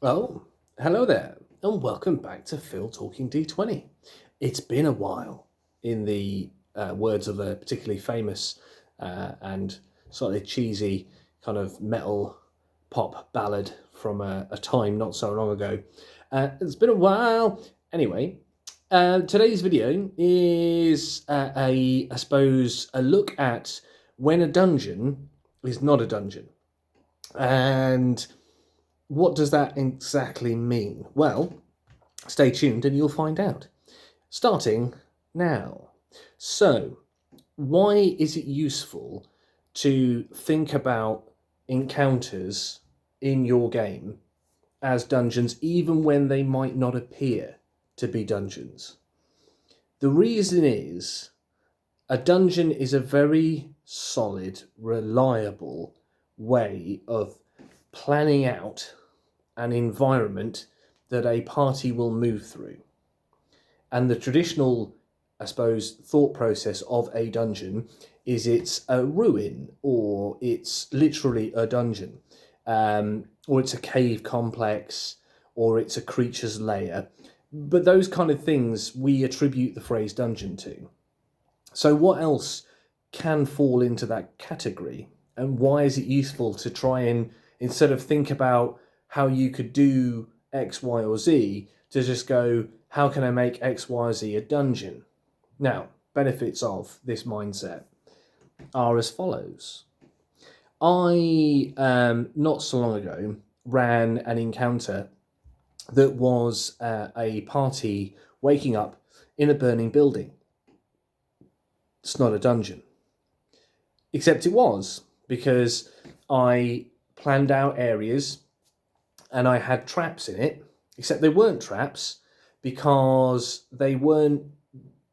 Oh, hello there, and welcome back to Phil Talking D20. It's been a while, in the words of a particularly famous and slightly cheesy kind of metal pop ballad from a time not so long ago. It's been a while. Anyway, today's video is I suppose, a look at when a dungeon is not a dungeon. And what does that exactly mean? Well, stay tuned and you'll find out. Starting now. So, why is it useful to think about encounters in your game as dungeons, even when they might not appear to be dungeons? The reason is a dungeon is a very solid, reliable way of planning out an environment that a party will move through. And the traditional, I suppose, thought process of a dungeon is it's a ruin, or it's literally a dungeon, or it's a cave complex, or it's a creature's lair. But those kind of things we attribute the phrase dungeon to. So what else can fall into that category? And why is it useful to try and, instead of think about how you could do X, Y, or Z, to just go, how can I make X, Y, or Z a dungeon? Now, benefits of this mindset are as follows. I, not so long ago, ran an encounter that was a party waking up in a burning building. It's not a dungeon. Except it was, because I planned out areas and I had traps in it, except they weren't traps because they weren't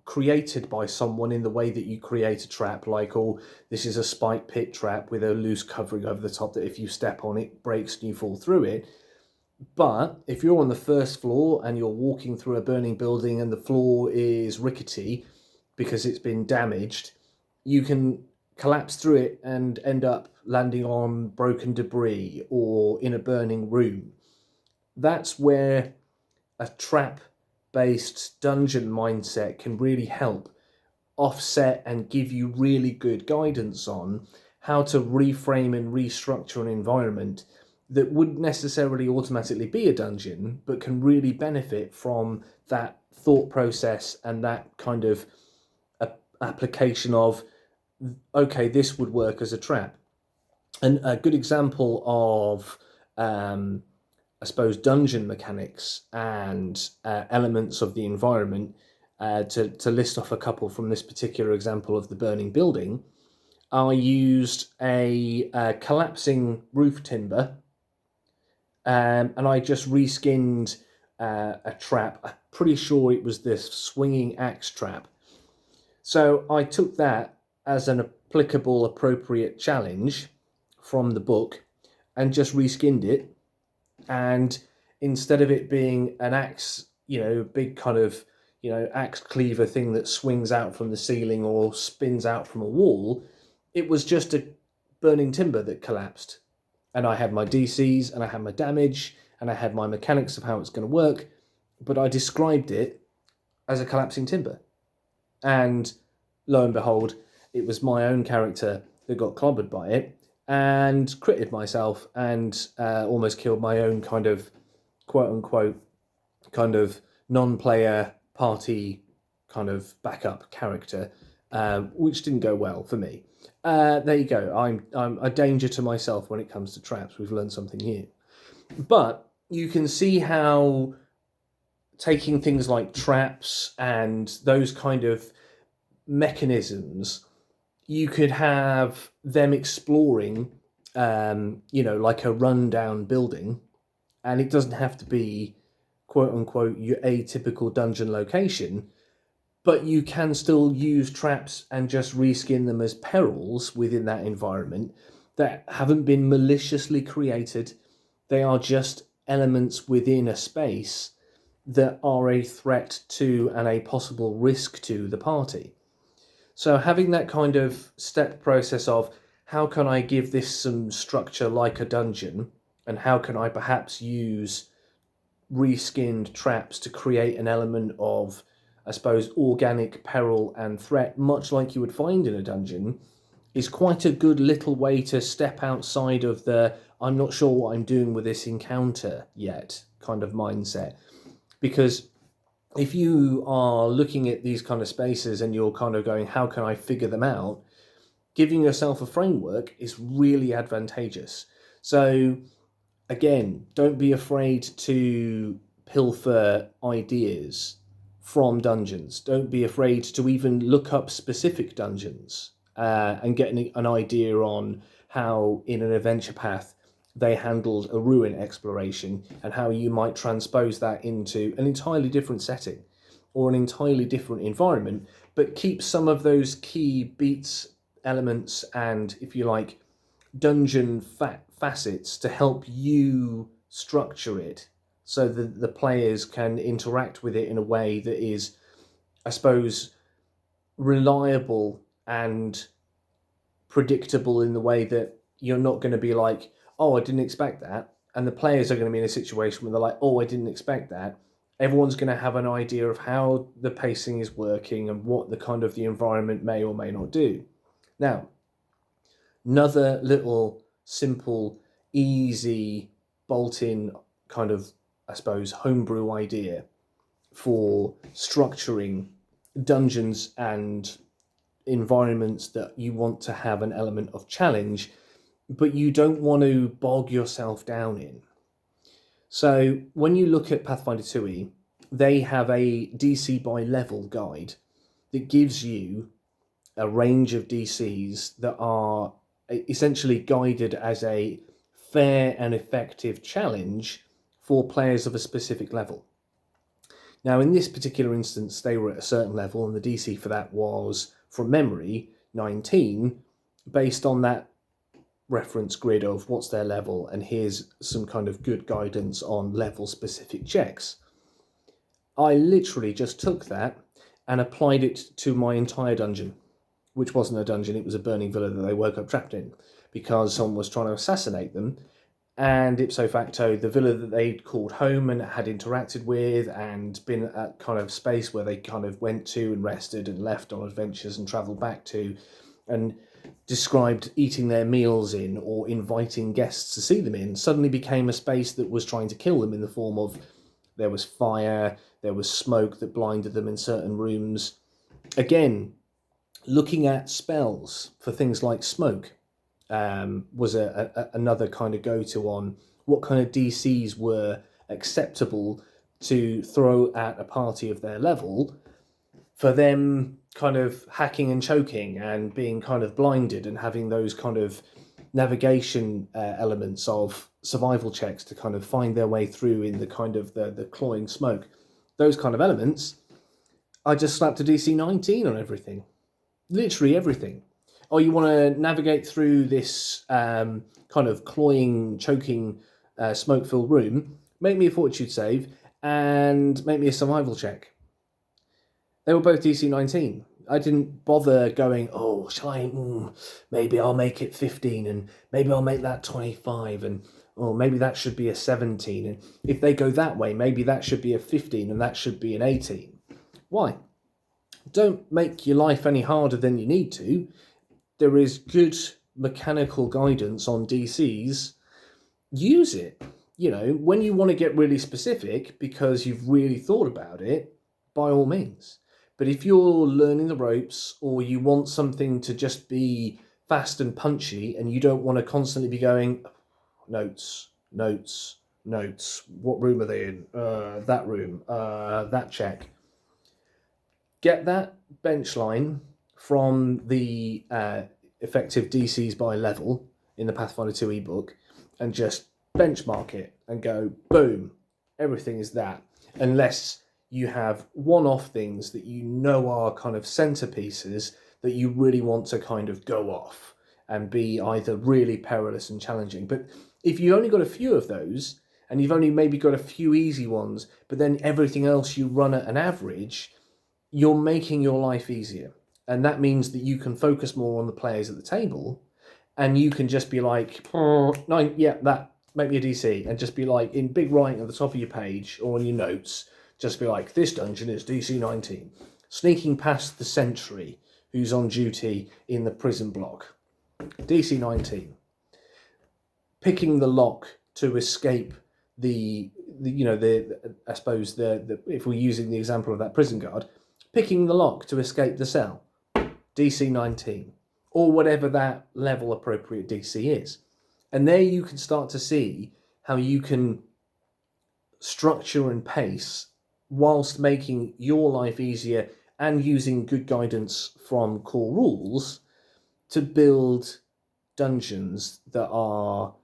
created by someone in the way that you create a trap, like, oh, this is a spike pit trap with a loose covering over the top that if you step on it breaks and you fall through it. But if you're on the first floor and you're walking through a burning building and the floor is rickety because it's been damaged, you can collapse through it and end up landing on broken debris or in a burning room. That's where a trap-based dungeon mindset can really help offset and give you really good guidance on how to reframe and restructure an environment that wouldn't necessarily automatically be a dungeon, but can really benefit from that thought process and that kind of application of, okay, this would work as a trap. And a good example of, I suppose, dungeon mechanics and elements of the environment, to list off a couple from this particular example of the burning building, I used a collapsing roof timber, and I just reskinned a trap. I'm pretty sure it was this swinging axe trap. So I took that as an applicable, appropriate challenge from the book and just reskinned it. And instead of it being an axe, big kind of, axe cleaver thing that swings out from the ceiling or spins out from a wall, it was just a burning timber that collapsed. And I had my DCs and I had my damage and I had my mechanics of how it's going to work, but I described it as a collapsing timber. And lo and behold, it was my own character that got clobbered by it and critted myself and almost killed my own kind of quote-unquote kind of non-player party kind of backup character, which didn't go well for me. There you go. I'm a danger to myself when it comes to traps. We've learned something here. But you can see how taking things like traps and those kind of mechanisms, you could have them exploring, like a rundown building, and it doesn't have to be quote unquote your atypical dungeon location, but you can still use traps and just reskin them as perils within that environment that haven't been maliciously created. They are just elements within a space that are a threat to and a possible risk to the party. So having that kind of step process of, how can I give this some structure like a dungeon, and how can I perhaps use reskinned traps to create an element of, I suppose, organic peril and threat, much like you would find in a dungeon, is quite a good little way to step outside of the I'm not sure what I'm doing with this encounter yet kind of mindset. Because if you are looking at these kind of spaces and you're kind of going, how can I figure them out? Giving yourself a framework is really advantageous. So again, don't be afraid to pilfer ideas from dungeons. Don't be afraid to even look up specific dungeons and get an idea on how, in an adventure path, they handled a ruin exploration and how you might transpose that into an entirely different setting or an entirely different environment, but keep some of those key beats, elements, and, if you like, dungeon facets to help you structure it so that the players can interact with it in a way that is, I suppose, reliable and predictable in the way that you're not going to be like, oh, I didn't expect that. And the players are going to be in a situation where they're like, oh, I didn't expect that. Everyone's going to have an idea of how the pacing is working and what the kind of the environment may or may not do. Now, another little simple, easy, bolt-in kind of, I suppose, homebrew idea for structuring dungeons and environments that you want to have an element of challenge, but you don't want to bog yourself down in. So when you look at Pathfinder 2e, they have a DC by level guide that gives you a range of DCs that are essentially guided as a fair and effective challenge for players of a specific level. Now, in this particular instance, they were at a certain level, and the DC for that was, from memory, 19, based on that reference grid of what's their level, and here's some kind of good guidance on level-specific checks. I literally just took that and applied it to my entire dungeon, which wasn't a dungeon, it was a burning villa that they woke up trapped in, because someone was trying to assassinate them, and ipso facto, the villa that they'd called home and had interacted with and been at kind of space where they kind of went to and rested and left on adventures and travelled back to, and described eating their meals in or inviting guests to see them in, suddenly became a space that was trying to kill them in the form of there was fire, there was smoke that blinded them in certain rooms. Again, looking at spells for things like smoke was another kind of go-to on what kind of DCs were acceptable to throw at a party of their level for them kind of hacking and choking and being kind of blinded and having those kind of navigation elements of survival checks to kind of find their way through in the kind of the cloying smoke. Those kind of elements, I just slapped a DC 19 on everything. Literally everything. Oh, you want to navigate through this kind of cloying, choking, smoke-filled room, make me a fortitude save and make me a survival check. They were both DC 19. I didn't bother going, oh, shall I, maybe I'll make it 15 and maybe I'll make that 25 and maybe that should be a 17. And if they go that way, maybe that should be a 15 and that should be an 18. Why? Don't make your life any harder than you need to. There is good mechanical guidance on DCs. Use it. You know, when you want to get really specific because you've really thought about it, by all means. But if you're learning the ropes or you want something to just be fast and punchy and you don't want to constantly be going, notes, what room are they in? That room, that check. Get that bench line from the effective DCs by level in the Pathfinder 2 ebook and just benchmark it and go, boom, everything is that. Unless you have one-off things that you know are kind of centerpieces that you really want to kind of go off and be either really perilous and challenging. But if you only got a few of those and you've only maybe got a few easy ones, but then everything else you run at an average, you're making your life easier. And that means that you can focus more on the players at the table and you can just be like, 9, yeah, make me a DC, and just be like, in big writing at the top of your page or on your notes, just be like, this dungeon is DC 19. Sneaking past the sentry who's on duty in the prison block. DC 19. Picking the lock to escape I suppose if we're using the example of that prison guard, picking the lock to escape the cell. DC 19. Or whatever that level appropriate DC is. And there you can start to see how you can structure and pace whilst making your life easier and using good guidance from core rules to build dungeons that are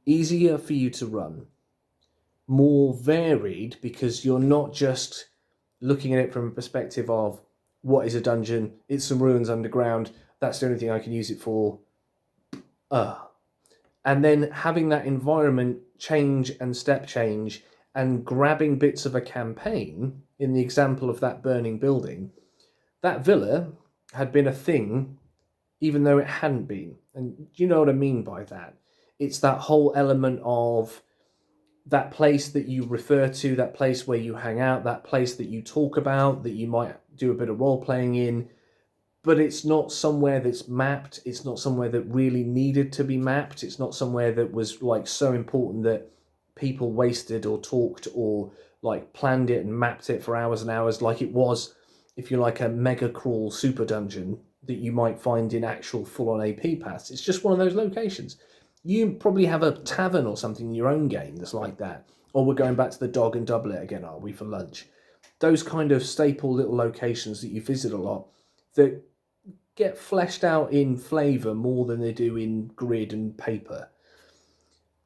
easier for you to run, more varied, because you're not just looking at it from a perspective of what is a dungeon, it's some ruins underground, that's the only thing I can use it for. And then having that environment change and step change and grabbing bits of a campaign, in the example of that burning building, that villa had been a thing even though it hadn't been. And you know what I mean by that? It's that whole element of that place that you refer to, that place where you hang out, that place that you talk about, that you might do a bit of role playing in, but it's not somewhere that's mapped. It's not somewhere that really needed to be mapped. It's not somewhere that was like so important that people wasted or talked or like planned it and mapped it for hours and hours, like it was, if you like, a mega crawl super dungeon that you might find in actual full-on AP paths. It's just one of those locations. You probably have a tavern or something in your own game that's like that. Or we're going back to the Dog and Doublet again, are we, for lunch? Those kind of staple little locations that you visit a lot that get fleshed out in flavour more than they do in grid and paper.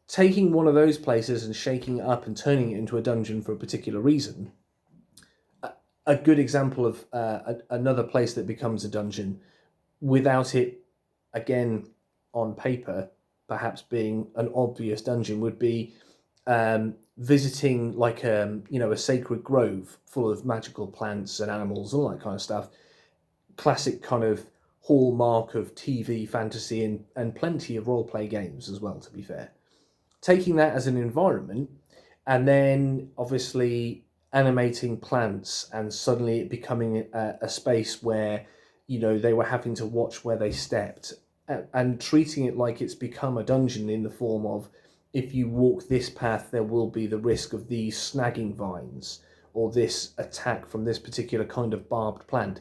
Taking one of those places and shaking it up and turning it into a dungeon for a particular reason. A good example of another place that becomes a dungeon without it, again, on paper, perhaps being an obvious dungeon, would be visiting like a sacred grove full of magical plants and animals, all that kind of stuff. Classic kind of hallmark of TV, fantasy, and plenty of roleplay games as well, to be fair. Taking that as an environment and then obviously animating plants and suddenly it becoming a space where, they were having to watch where they stepped and treating it like it's become a dungeon in the form of, if you walk this path, there will be the risk of these snagging vines or this attack from this particular kind of barbed plant,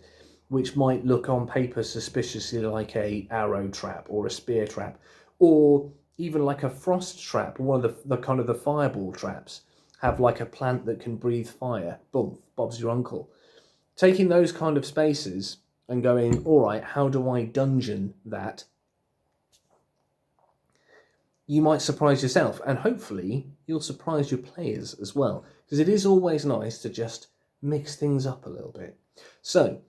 which might look on paper suspiciously like a arrow trap or a spear trap, or even like a frost trap. One of the kind of the fireball traps have like a plant that can breathe fire. Boom, Bob's your uncle. Taking those kind of spaces and going, all right, how do I dungeon that? You might surprise yourself, and hopefully you'll surprise your players as well, because it is always nice to just mix things up a little bit. So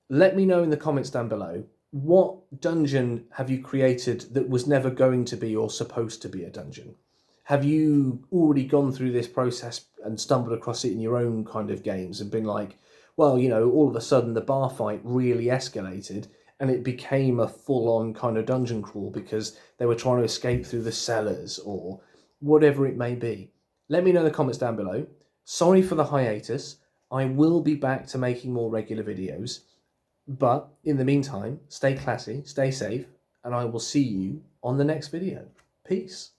let me know in the comments down below, what dungeon have you created that was never going to be or supposed to be a dungeon? Have you already gone through this process and stumbled across it in your own kind of games and been like, well, all of a sudden the bar fight really escalated and it became a full-on kind of dungeon crawl because they were trying to escape through the cellars or whatever it may be? Let me know in the comments down below. Sorry for the hiatus. I will be back to making more regular videos. But in the meantime, stay classy, stay safe, and I will see you on the next video. Peace.